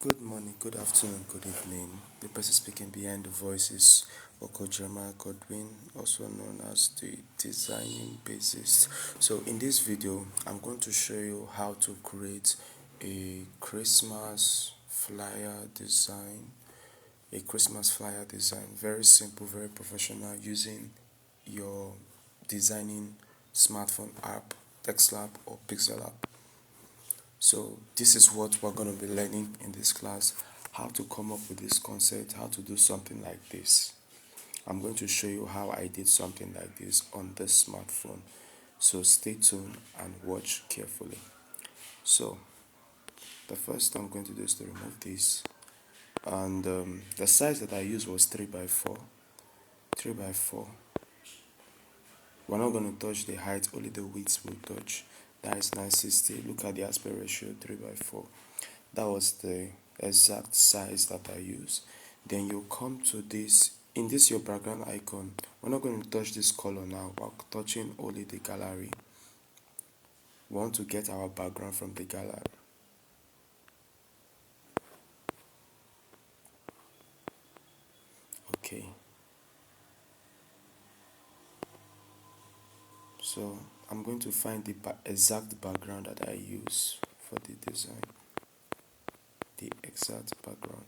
Good morning, good afternoon, good evening. The person speaking behind the voice is Okojama Godwin, also known as the designing bassist. So in this video, I'm going to show you how to create a Christmas flyer design. A Christmas flyer design, very simple, very professional, using your designing smartphone app, text lab or pixel app. So this is what we're going to be learning in this class, how to come up with this concept, how to do something like this. I'm going to show you how I did something like this on this smartphone. So stay tuned and watch carefully. So the first thing I'm going to do is to remove this. And the size that I used was 3 by 4. 3 by 4. We're not going to touch the height, only the width will touch. That is 960. Look at the aspect ratio, 3 by 4. That was the exact size that I use. Then you come to this, in this your background icon. We're not going to touch this color now, we're touching only the gallery. We want to get our background from the gallery. Okay. So I'm going to find the exact background that I use for the design. The exact background.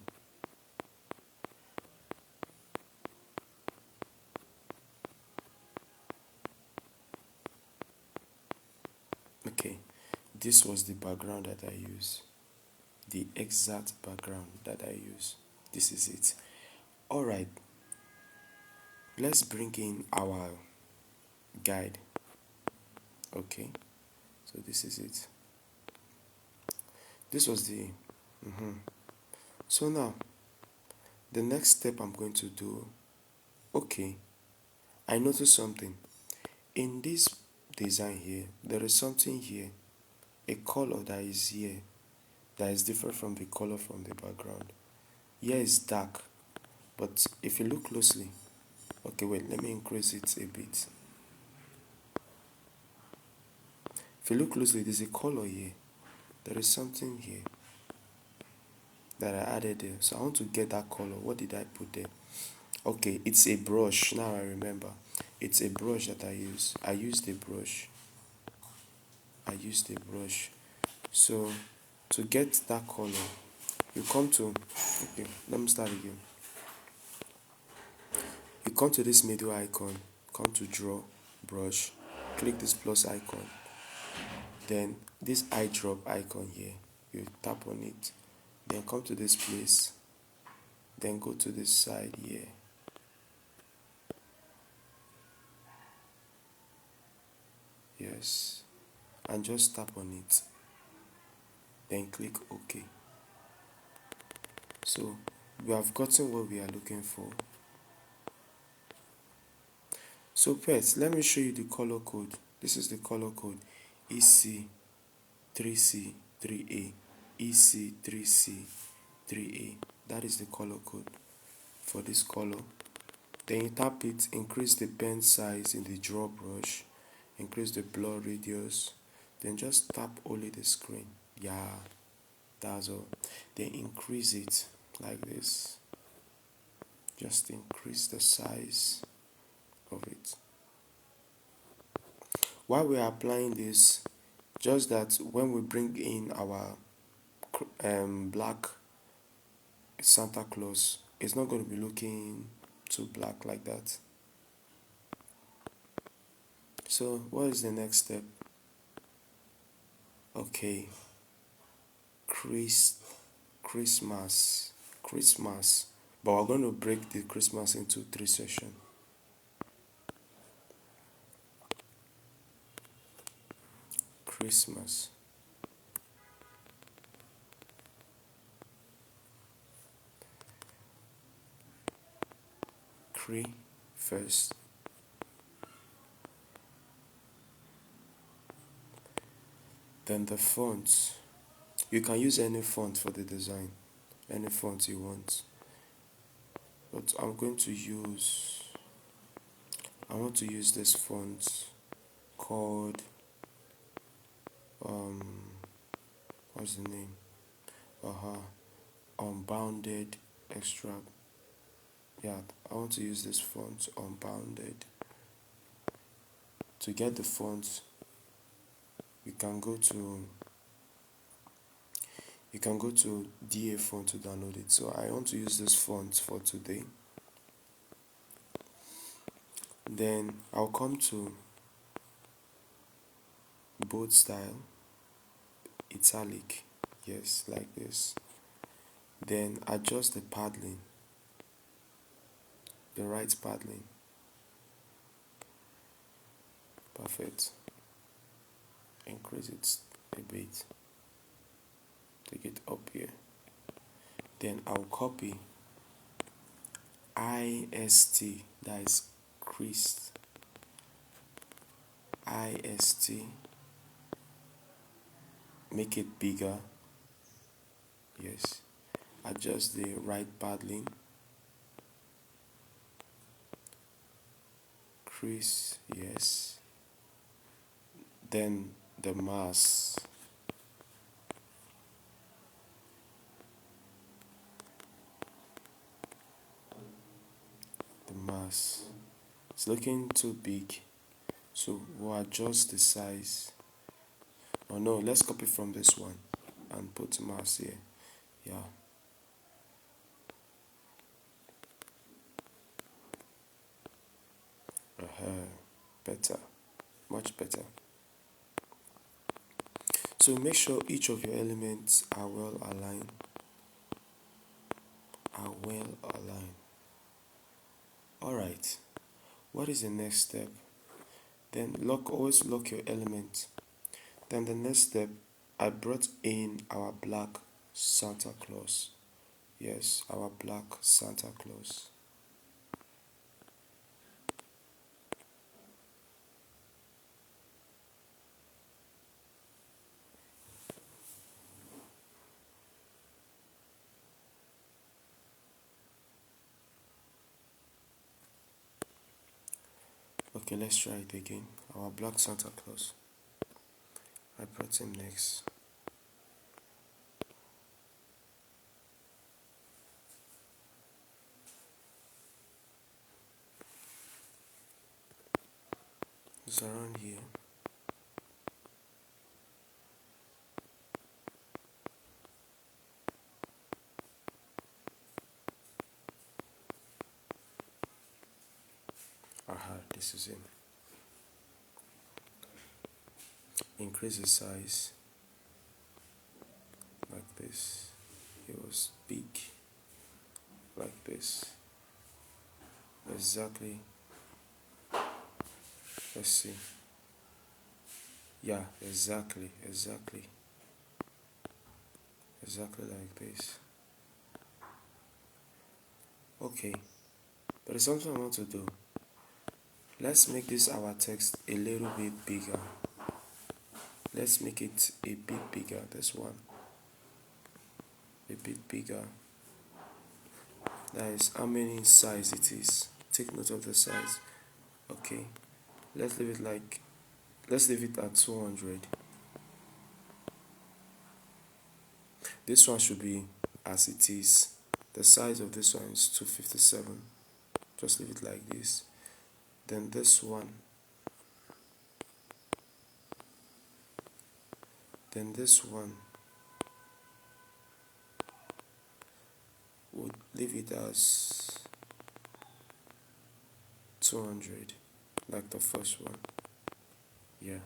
Okay, this was the background that I use. The exact background that I use. This is it. Alright, let's bring in our guide. Okay, so this is it. This was the so now the next step I'm going to do. Okay, I noticed something in this design here. There is something here, a color that is here, that is different from the color from the background. Here is dark, but if you look closely, okay, wait, let me increase it a bit. If you look closely, there's a color here. There is something here that I added there. So I want to get that color. What did I put there? Okay, it's a brush. Now I remember. It's a brush that I use. I used a brush. So to get that color, you come to, okay, let me start again. You come to this middle icon, come to draw, brush, click this plus icon. Then this eye drop icon here, you tap on it. Then come to this place. Then go to this side here. Yes. And just tap on it. Then click OK. So we have gotten what we are looking for. So first, let me show you the color code. This is the color code EC3C3A. EC3C3A. That is the color code for this color. Then you tap it, increase the pen size in the draw brush, increase the blur radius, then just tap only the screen. Yeah, that's all. Then increase it like this. Just increase the size of it. While we are applying this, just that when we bring in our black Santa Claus, it's not going to be looking too black like that. So what is the next step? Okay, Christmas, but we're going to break the Christmas into 3 sections. Christmas, first, then the fonts. You can use any font for the design, any font you want, but I want to use this font called what's the name? unbounded extra. Yeah, I want to use this font unbounded. To get the font, you can go to DA font to download it. So I want to use this font for today. Then I'll come to bold style, italic, yes, like this. Then adjust the padding, the right padding. Perfect. Increase it a bit. Take it up here. Then I'll copy IST, that is creased. IST, make it bigger. Yes. Adjust the right padding. Crease, yes. Then the mass. The mass. It's looking too big. So we'll adjust the size. Oh no, let's copy from this one and put mass here. Yeah. Better. Much better. So make sure each of your elements are well aligned. Alright. What is the next step? Then always lock your element. Then the next step, I brought in our black Santa Claus. Yes, our black Santa Claus. Okay, let's try it again. Our black Santa Claus. I brought him next. It's around here. Aha, this is him. Increase the size like this. It was big like this. Exactly. Let's see. Yeah, exactly like this. Okay, there is something I want to do. Let's make this our text a little bit bigger. Let's make it a bit bigger. This one a bit bigger. That is how many size it is. Take note of the size. Okay, let's leave it at 200. This one should be as it is. The size of this one is 257. Just leave it like this. Then this one. Then this one. We'll leave it as 200, like the first one. Yeah.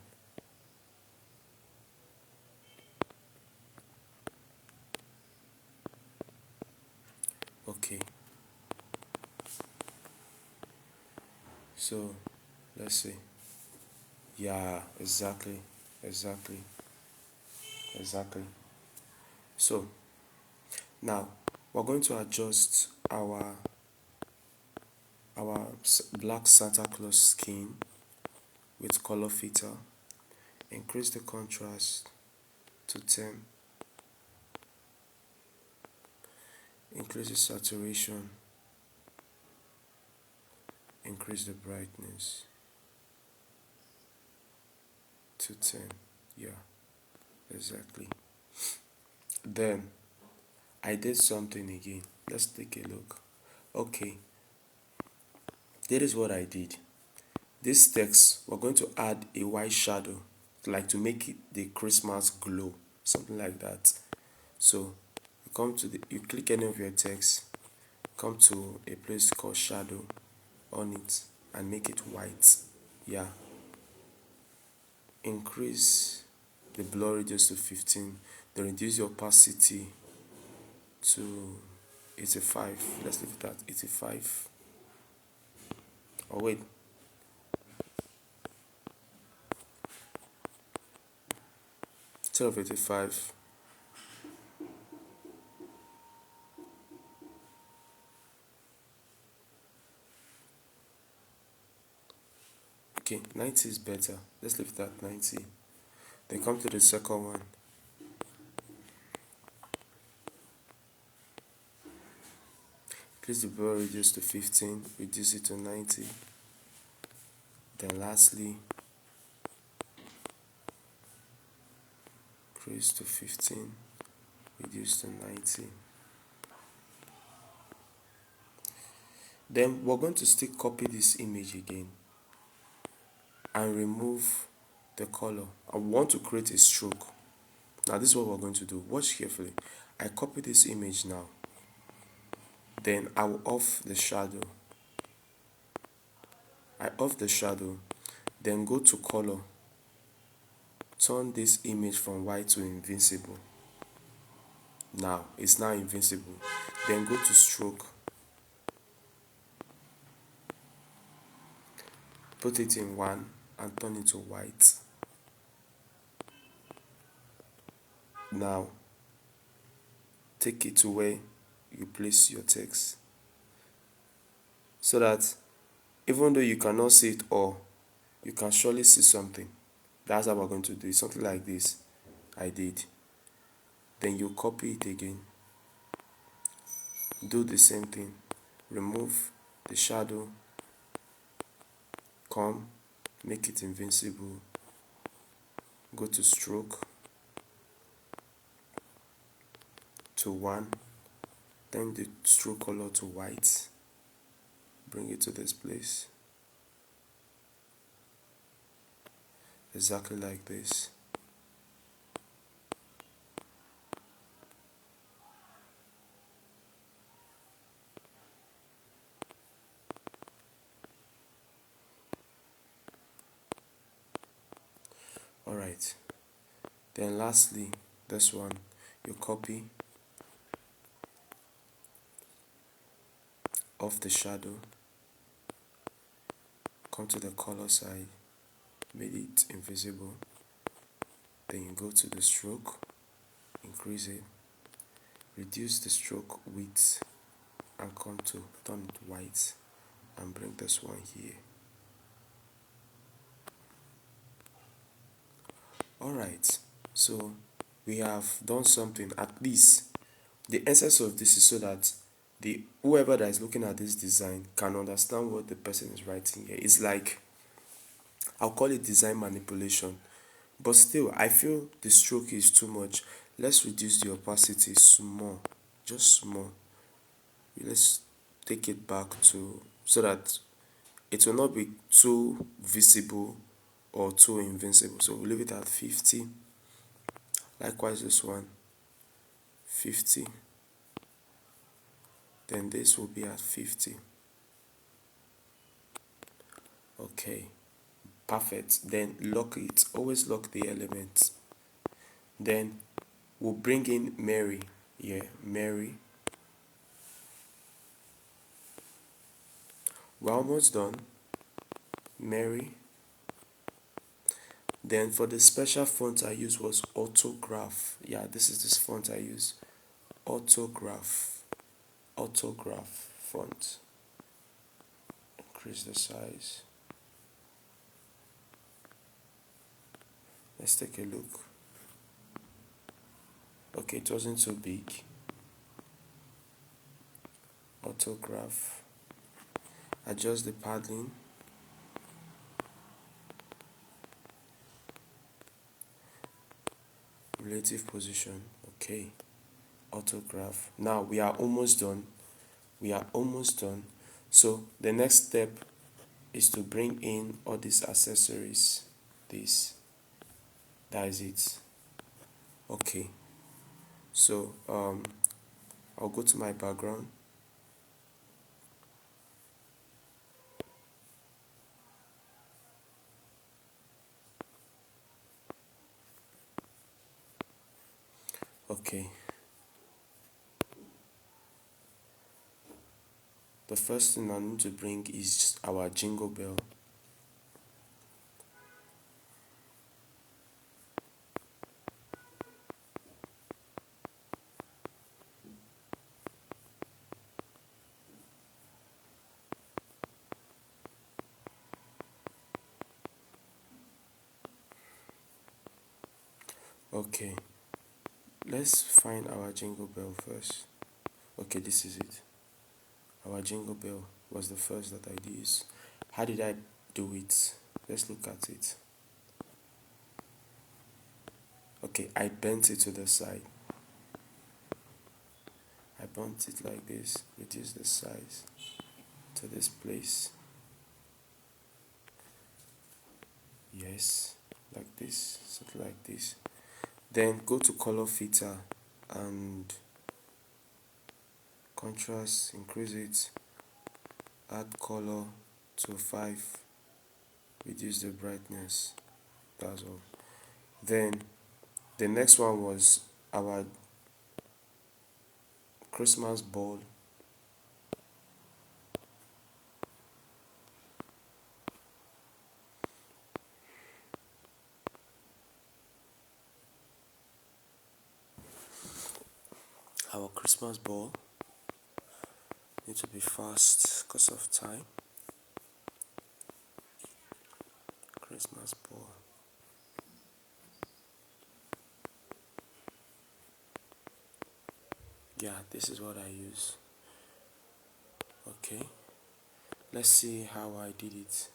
Okay. So let's see. Yeah, exactly. So now we're going to adjust our black Santa Claus skin with color filter. Increase the contrast to 10. Increase the saturation. Increase the brightness to 10. Yeah, exactly. Then I did something again. Let's take a look. Okay, that is what I did. This text, we're going to add a white shadow, like to make it the Christmas glow, something like that. So you click any of your text, come to a place called shadow on it and make it white. Yeah, increase the blur radius to 15, then reduce the opacity to 85. Let's leave it at 85. Oh wait, instead of 85, okay, 90 is better. Let's leave it at 90. Then come to the second one. Increase the blur radius to 15, reduce it to 90. Then lastly, increase to 15, reduce to 90. Then we're going to still copy this image again and remove the color. I want to create a stroke. Now this is what we're going to do. Watch carefully. I copy this image now. Then I will off the shadow. I off the shadow. Then go to color. Turn this image from white to invincible. Now it's now invincible. Then go to stroke. Put it in 1 and turn it to white. Now take it to where you place your text, so that even though you cannot see it all, you can surely see something. That's how we're going to do it. Something like this I did. Then you copy it again, do the same thing, remove the shadow, come, make it invincible, go to stroke to 1, then the stroke color to white, bring it to this place, exactly like this. Alright, then lastly, this one, you copy off the shadow, come to the color side, made it invisible, then you go to the stroke, increase it, reduce the stroke width and come to turn it white and bring this one here. Alright, so we have done something. At least the essence of this is so that the whoever that is looking at this design can understand what the person is writing here. It's like, I'll call it design manipulation, but still I feel the stroke is too much. Let's reduce the opacity small, just small. Let's take it back to, so that it will not be too visible or too invincible. So we'll leave it at 50. Likewise this one, 50. Then this will be at 50. Okay, perfect. Then lock it, always lock the elements. Then we'll bring in Mary here. Mary, we're almost done. Mary. Then for the special font I used was autograph. Yeah, this is this font I use. Autograph font. Increase the size. Let's take a look. Okay, it wasn't so big. Autograph. Adjust the padding. Relative position. Okay. autograph. Now we are almost done. We are almost done. So the next step is to bring in all these accessories. This, that is it. Okay. So I'll go to my background. Okay. The first thing I need to bring is our jingle bell. Okay. Let's find our jingle bell first. Okay, this is it. Our jingle bell was the first that I used. How did I do it? Let's look at it. Okay, I bent it to the side. I bent it like this, reduce the size to this place. Yes, like this, something like this. Then go to color filter and contrast, increase it, add color to 5, reduce the brightness. That's all. Then the next one was our Christmas ball. Our Christmas ball need to be fast because of time. Christmas ball. Yeah, this is what I use. Okay, let's see how I did it.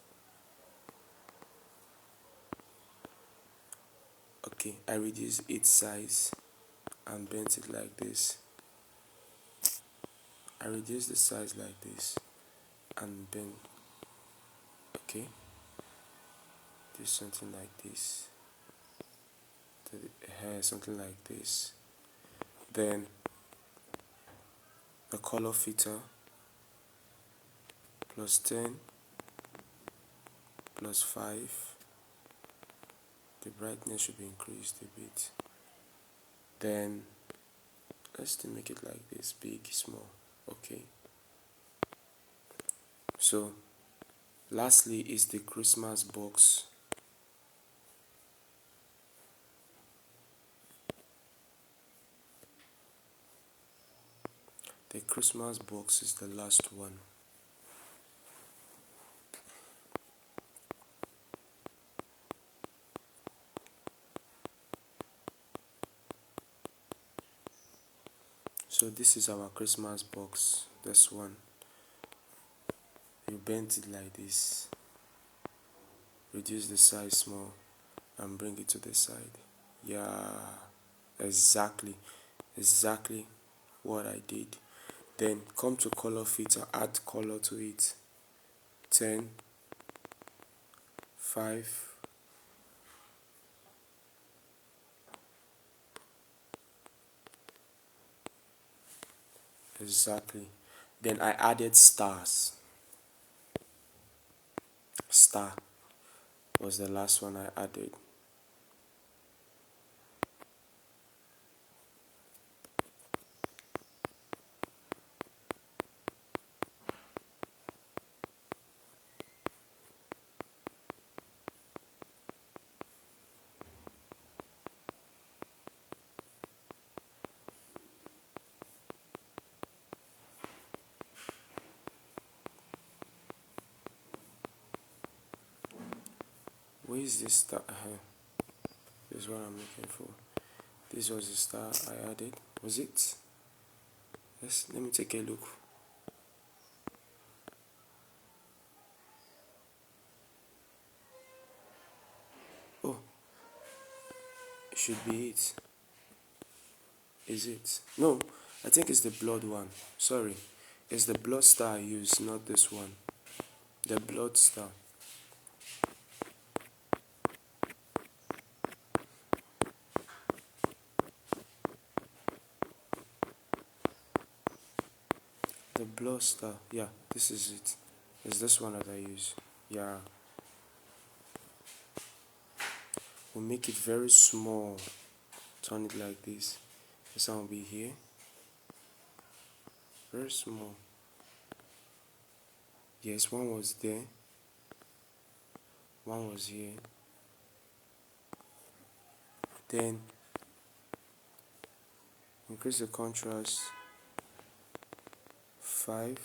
Okay, I reduced its size and bent it like this. I reduced the size like this and bend. Okay, do something like this. To the hair, something like this. Then the color filter plus 10 plus 5. The brightness should be increased a bit. Then let's still make it like this, big, small. Okay. So lastly is the Christmas box. The Christmas box is the last one. So this is our Christmas box. This one. You bend it like this. Reduce the size small and bring it to the side. Yeah, exactly what I did. Then come to color filter, add color to it. 10, 5, exactly. Then I added stars. Star was the last one I added. Where is this star? This is what I'm looking for. This was the star I added. Was it? Yes, let me take a look. Oh, it should be it. Is it? No, I think it's the blood one. Sorry, it's the blood star I use, not this one. The blood star. The blood star. Yeah, this is it. It's this one that I use. Yeah. We'll make it very small. Turn it like this. This one will be here. Very small. Yes, one was there. One was here. Then increase the contrast 5,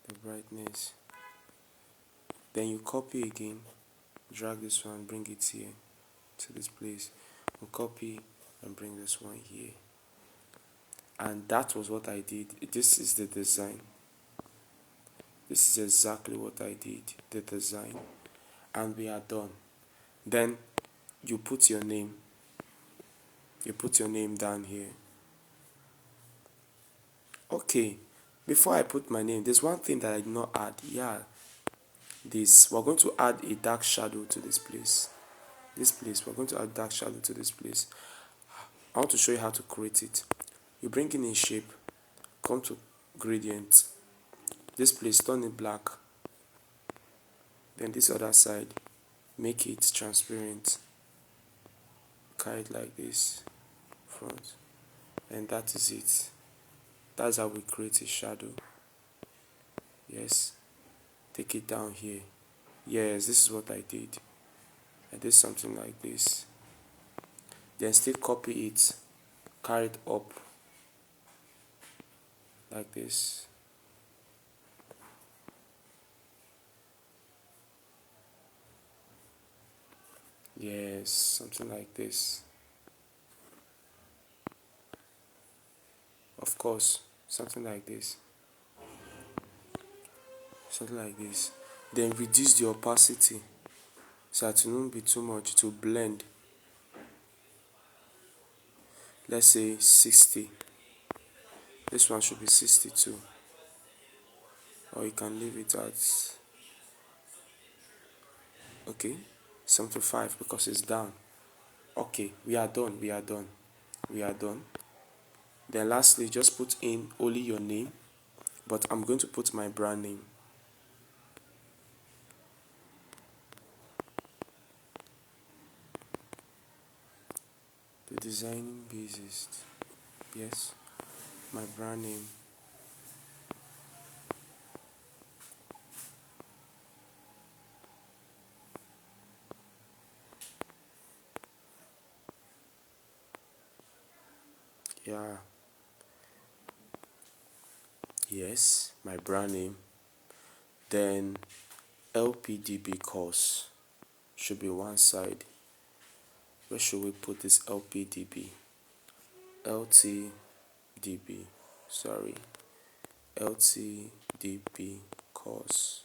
the brightness. Then you copy again, drag this one, bring it here to this place. We'll copy and bring this one here. And that was what I did. This is the design. This is exactly what I did, the design. And we are done. Then you put your name. You put your name down here. Okay, before I put my name, there's one thing that I did not add. Yeah, this, we're going to add a dark shadow to this place. We're going to add dark shadow to this place. I want to show you how to create it. You bring in a shape, come to gradient. This place, turn it black. Then this other side, make it transparent. Carry it like this, front. And that is it. That's how we create a shadow. Yes. Take it down here. Yes, this is what I did. I did something like this. Then still copy it, carry it up like this. Yes, something like this. Of course, something like this. Something like this. Then reduce the opacity so that it won't be too much to blend. Let's say 60. This one should be 62. Or you can leave it at, okay, 75 because it's down. Okay, we are done. We are done. We are done. Then lastly, just put in only your name, but I'm going to put my brand name. The designing basis. Yes, my brand name. Yeah. Yes, my brand name. Then Ltdb course should be one side. Where should we put this Ltdb? Ltdb. Sorry. Ltdb course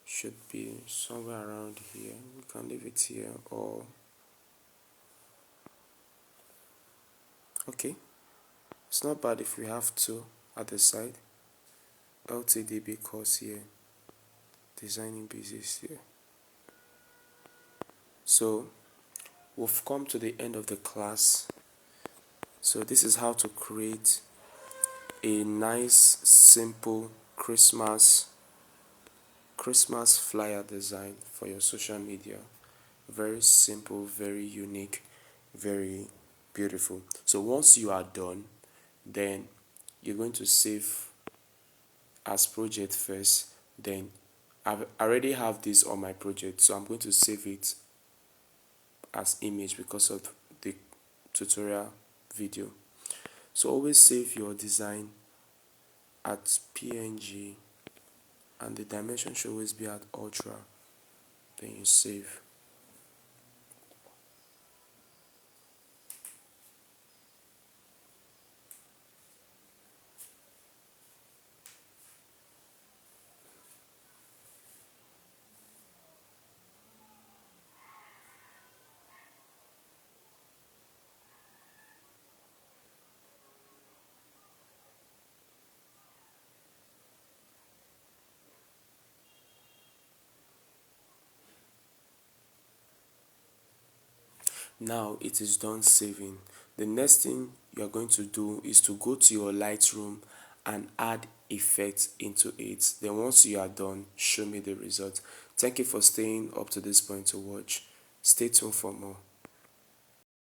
should be somewhere around here. We can leave it here, or okay, it's not bad if we have two at the side. Ltdb course here, designing basis here. So we've come to the end of the class. So this is how to create a nice simple Christmas flyer design for your social media. Very simple, very unique, very beautiful. So once you are done, then you're going to save as project first. Then I already have this on my project, so I'm going to save it as image because of the tutorial video. So always save your design at PNG, and the dimension should always be at ultra. Then you save. Now it is done saving. The next thing you are going to do is to go to your Lightroom and add effects into it. Then once you are done, show me the result. Thank you for staying up to this point to watch. Stay tuned for more.